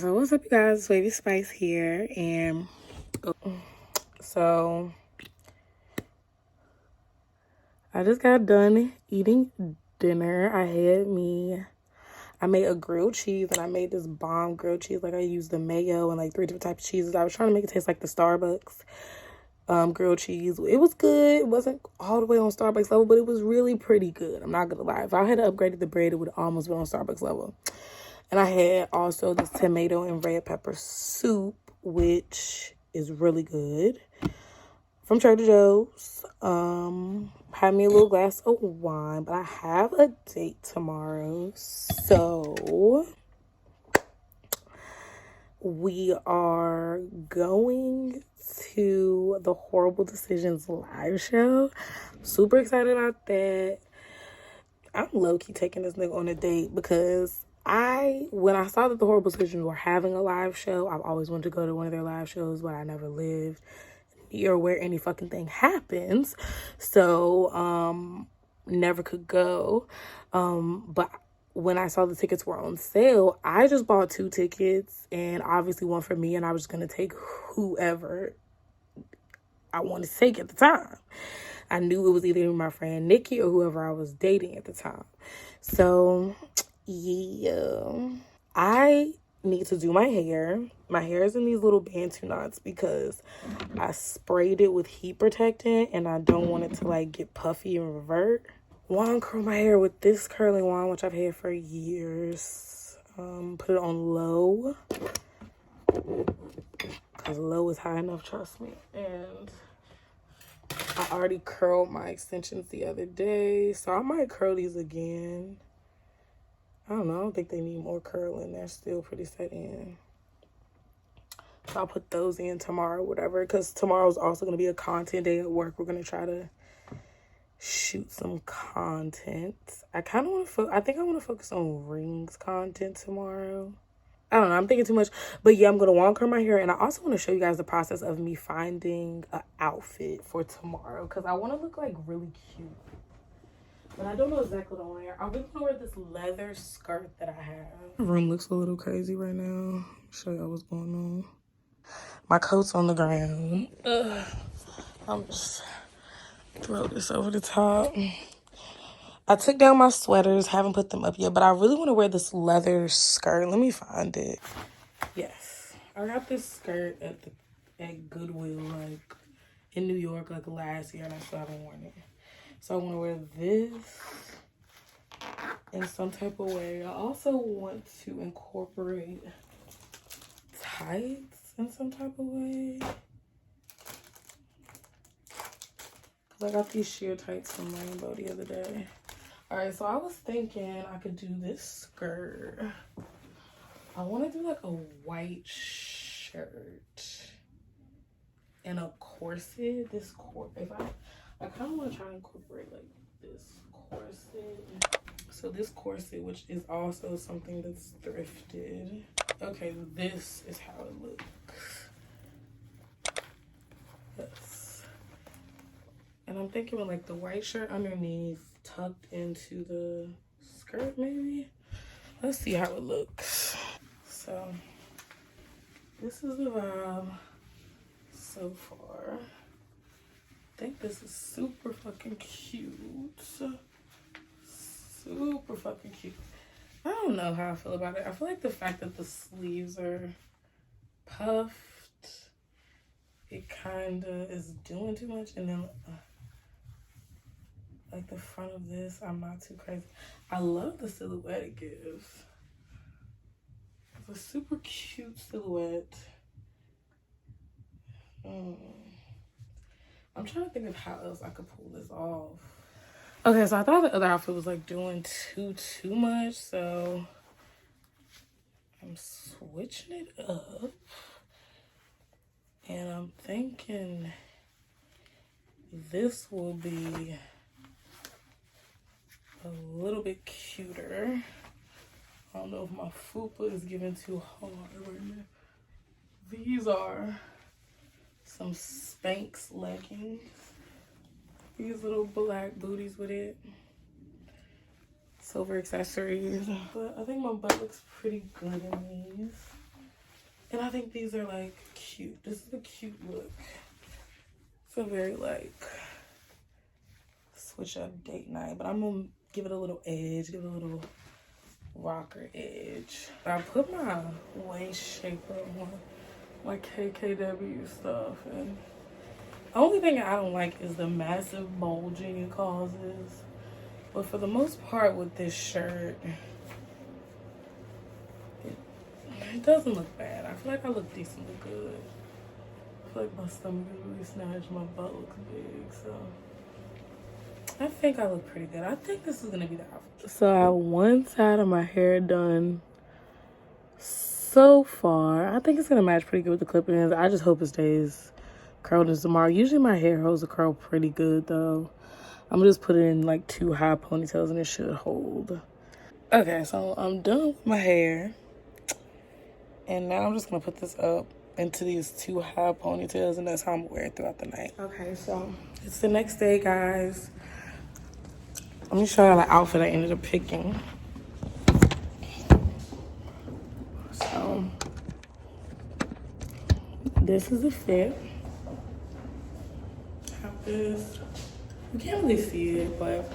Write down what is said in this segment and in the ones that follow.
So what's up, you guys? It's Wavy Spice here, and so I just got done eating dinner. I made a grilled cheese, and I made this bomb grilled cheese. Like, I used the mayo and like 3 different types of cheeses. I was trying to make it taste like the Starbucks grilled cheese. It was good. It wasn't all the way on Starbucks level, but it was really pretty good. I'm not gonna lie. If I had upgraded the bread, it would have almost been on Starbucks level. And I had also this tomato and red pepper soup, which is really good, from Trader Joe's. Had me a little glass of wine, but I have a date tomorrow, so we are going to the Whoreible Decisions Live Show. Super excited about that. I'm low-key taking this nigga on a date because when I saw that the Whoreible Decisions were having a live show, I've always wanted to go to one of their live shows, but I never lived near where any fucking thing happens. So, never could go. But when I saw the tickets were on sale, I just bought 2 tickets, and obviously one for me, and I was just going to take whoever I wanted to take at the time. I knew it was either my friend Nikki or whoever I was dating at the time. So, yeah. I need to do my hair. My hair is in these little bantu knots because I sprayed it with heat protectant, and I don't want it to, like, get puffy and revert. Wand curl my hair with this curling wand, which I've had for years. Put it on low, because low is high enough, trust me. And I already curled my extensions the other day, so I might curl these again. I don't know. I don't think they need more curling. They're still pretty set in. So I'll put those in tomorrow, whatever, because tomorrow's also going to be a content day at work. We're going to try to shoot some content. I kind of want to I think I want to focus on rings content tomorrow. I don't know, I'm thinking too much. But yeah, I'm going to wand curl my hair. And I also want to show you guys the process of me finding an outfit for tomorrow, because I want to look, like, really cute. But I don't know exactly what I want to wear. I really want to wear this leather skirt that I have. My room looks a little crazy right now. I'll show y'all what's going on. My coat's on the ground. I'm just throw this over the top. I took down my sweaters, haven't put them up yet, but I really want to wear this leather skirt. Let me find it. Yes, I got this skirt at Goodwill, like, in New York, like, last year, and I still haven't worn it. So I want to wear this in some type of way. I also want to incorporate tights in some type of way. I got these sheer tights from Rainbow the other day. Alright, so I was thinking I could do this skirt. I want to do, like, a white shirt and a corset. I kind of want to try and incorporate, like, this corset. So this corset, which is also something that's thrifted. Okay, this is how it looks. Yes. And I'm thinking with, like, the white shirt underneath tucked into the skirt, maybe. Let's see how it looks. So this is the vibe so far. I think this is super fucking cute. Super fucking cute. I don't know how I feel about it. I feel like the fact that the sleeves are puffed, it kind of is doing too much. And then like the front of this, I'm not too crazy. I love the silhouette it gives. It's a super cute silhouette. I'm trying to think of how else I could pull this off. Okay, so I thought the other outfit was, like, doing too much, so I'm switching it up. And I'm thinking this will be a little bit cuter. I don't know if my fupa is giving too hard right now. These are some Spanx leggings. These little black booties with it. Silver accessories. But I think my butt looks pretty good in these. And I think these are like cute. This is a cute look. It's a very like switch up date night, but I'm gonna give it a little edge, give it a little rocker edge. I put my waist shaper on, my KKW stuff, and the only thing I don't like is the massive bulging it causes. But for the most part with this shirt, it doesn't look bad. I feel like I look decently good. I feel like my stomach is really snatched, my butt looks big, so I think I look pretty good. I think this is gonna be the outfit. So I have one side of my hair done so far. I think it's gonna match pretty good with the clip-ins. I just hope it stays curled as tomorrow. Usually my hair holds a curl pretty good though. I'm gonna just put it in like 2 high ponytails and it should hold. Okay, so I'm done with my hair. And now I'm just gonna put this up into these 2 high ponytails, and that's how I'm gonna wear it throughout the night. Okay, so it's the next day, guys. Let me show y'all the outfit I ended up picking. So this is the fit. I have this. You can't really see it, but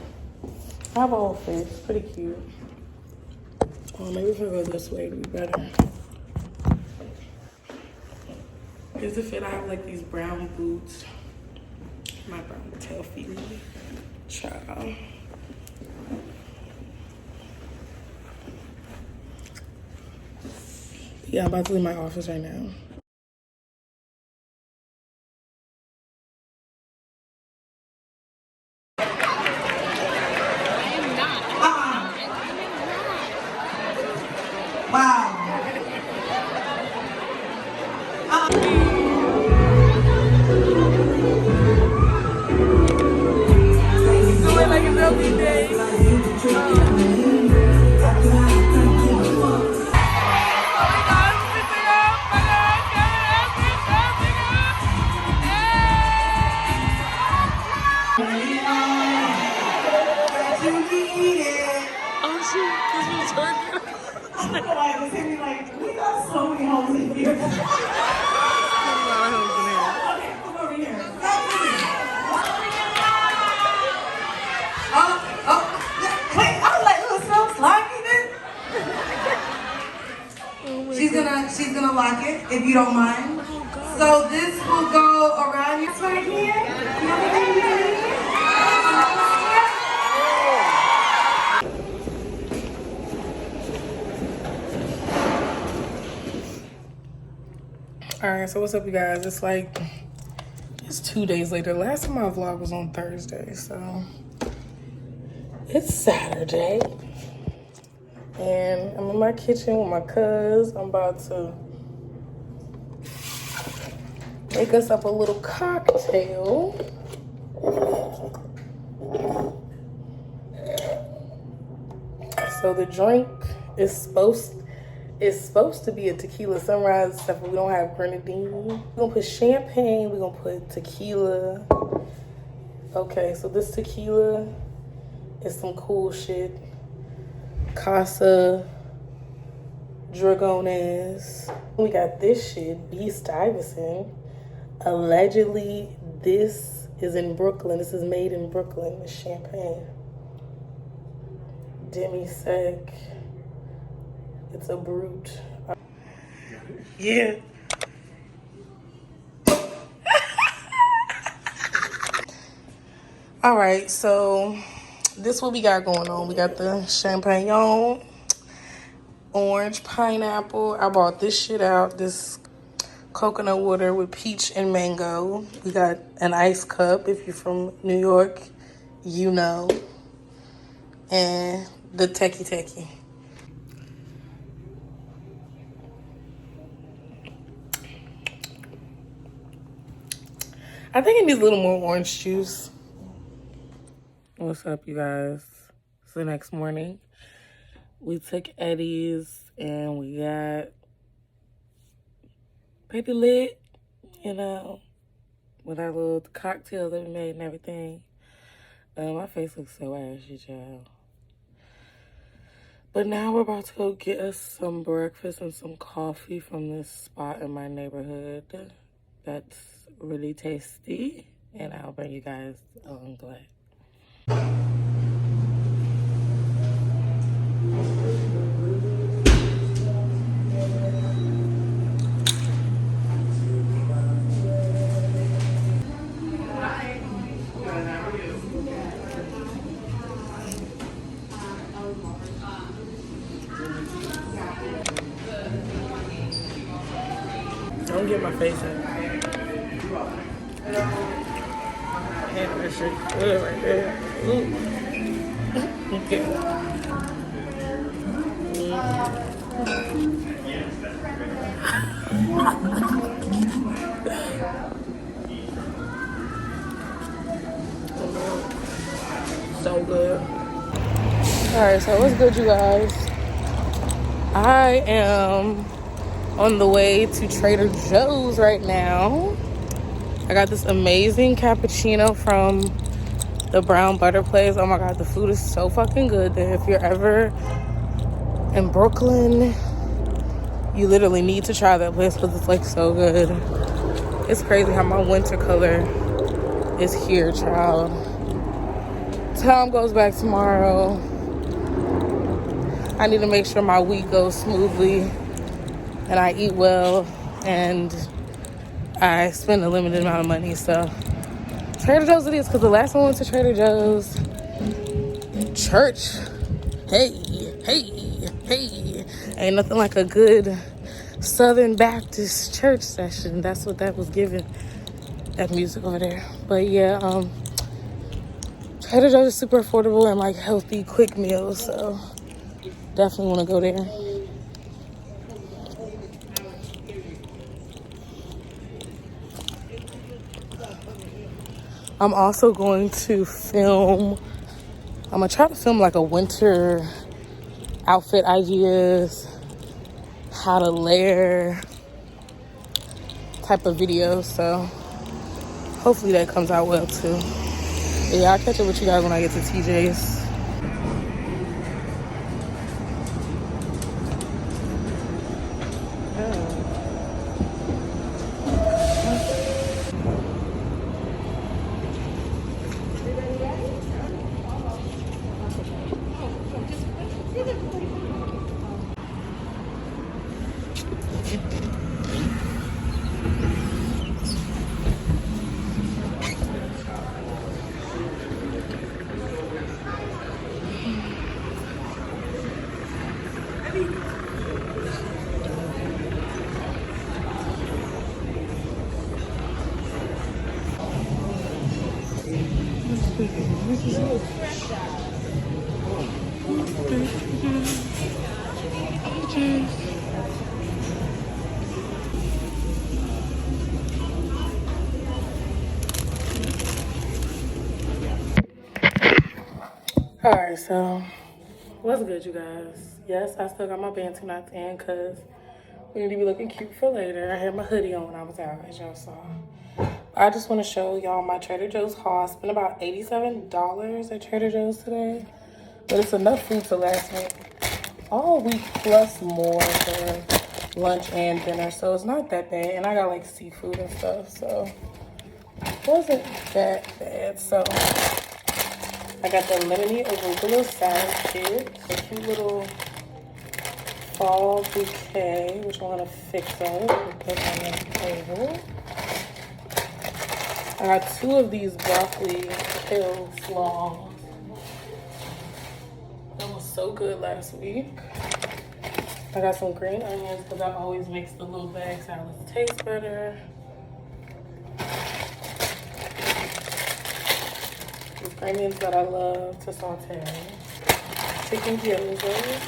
I have a whole fit. It's pretty cute. Oh, maybe if I go this way, it'd be better. Here's the fit. I have like these brown boots. My brown tail feet. Child. Yeah, I'm about to leave my office right now. Wow. Doing like a lovely day. We got so many homes in here. Okay, come over here. Wait, I was like, oh, it smells like it. She's gonna lock it, if you don't mind. Oh, so this will go around you right here. Alright, so what's up, you guys? It's 2 days later. Last time my vlog was on Thursday, so it's Saturday. And I'm in my kitchen with my cuz. I'm about to make us up a little cocktail. So the drink is supposed to be a tequila sunrise stuff, but we don't have grenadine. We're gonna put champagne, we're gonna put tequila. Okay, so this tequila is some cool shit. Casa Dragones. We got this shit, B. Stuyvesant. Allegedly, this is in Brooklyn. This is made in Brooklyn, it's champagne. Demi-sec. It's a brute. Yeah. All right, so this is what we got going on. We got the champagne, orange, pineapple. I bought this shit out, this coconut water with peach and mango. We got an ice cup. If you're from New York, you know. And the techie. I think it needs a little more orange juice. What's up, you guys? It's the next morning. We took Eddie's and we got pretty lit, you know, with our little cocktail that we made and everything. My face looks so ashy, child. But now we're about to go get us some breakfast and some coffee from this spot in my neighborhood that's really tasty. And I'll bring you guys along the way. Don't get my face in. And that shit good right there. Ooh. Okay. So good. Alright, so what's good, you guys? I am on the way to Trader Joe's right now. I got this amazing cappuccino from the brown butter place. Oh my god, the food is so fucking good there. If you're ever in Brooklyn, you literally need to try that place because it's like so good. It's crazy how my winter color is here, child. Tom goes back tomorrow. I need to make sure my week goes smoothly and I eat well and I spend a limited amount of money. So Trader Joe's it is, because the last time I went to Trader Joe's, church, hey, ain't nothing like a good Southern Baptist church session. That's what that was giving, that music over there. But yeah, Trader Joe's is super affordable and like healthy, quick meals, so definitely want to go there. I'm also going to film, I'm going to try to film like a winter outfit ideas, how to layer type of video. So hopefully that comes out well too. But yeah, I'll catch up with you guys when I get to TJ's. Alright, so what's good, you guys? Yes, I still got my bantu knots in because we need to be looking cute for later. I had my hoodie on when I was out, as y'all saw. I just want to show y'all my Trader Joe's haul. I spent about $87 at Trader Joe's today, but it's enough food to last me all week plus more for lunch and dinner, so it's not that bad. And I got like seafood and stuff, so it wasn't that bad. So I got the lemony arugula salad kit, a cute little fall bouquet, which I'm gonna fix up and put on the table. I got 2 of these broccoli kale slaws. That was so good last week. I got some green onions because that always makes the little bag salads taste better. These onions that I love to saute. Chicken gizzards.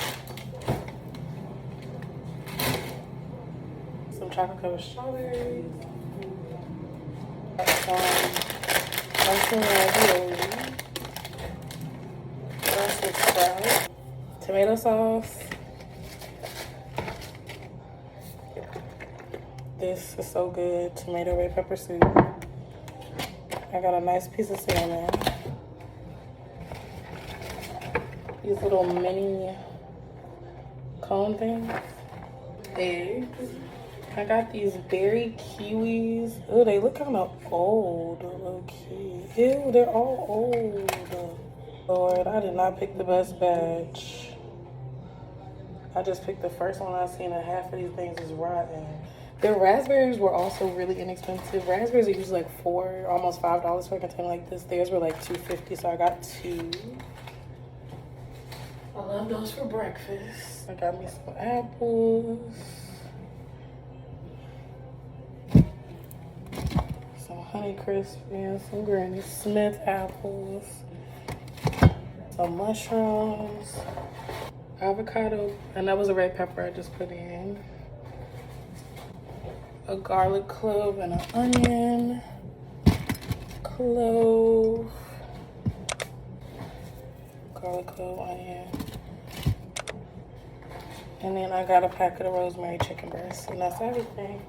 Some chocolate covered strawberries. Mushroom ravioli. Brussels sprouts. Tomato sauce. This is so good. Tomato red pepper soup. I got a nice piece of salmon. These little mini cone things. Eggs. I got these berry kiwis. Oh, they look kind of old, low key. Ew, they're all old. Lord, I did not pick the best batch. I just picked the first one I seen, and half of these things is rotten. Their raspberries were also really inexpensive. Raspberries are usually like $4, almost $5 for a container like this. Theirs were like $2.50, so I got 2. I love those for breakfast. I got me some apples. Some Honeycrisp and some Granny Smith apples. Some mushrooms. Avocado, and that was a red pepper I just put in. A garlic clove and an onion. Clove. Garlic clove, onion. And then I got a packet of rosemary chicken breasts, and that's everything.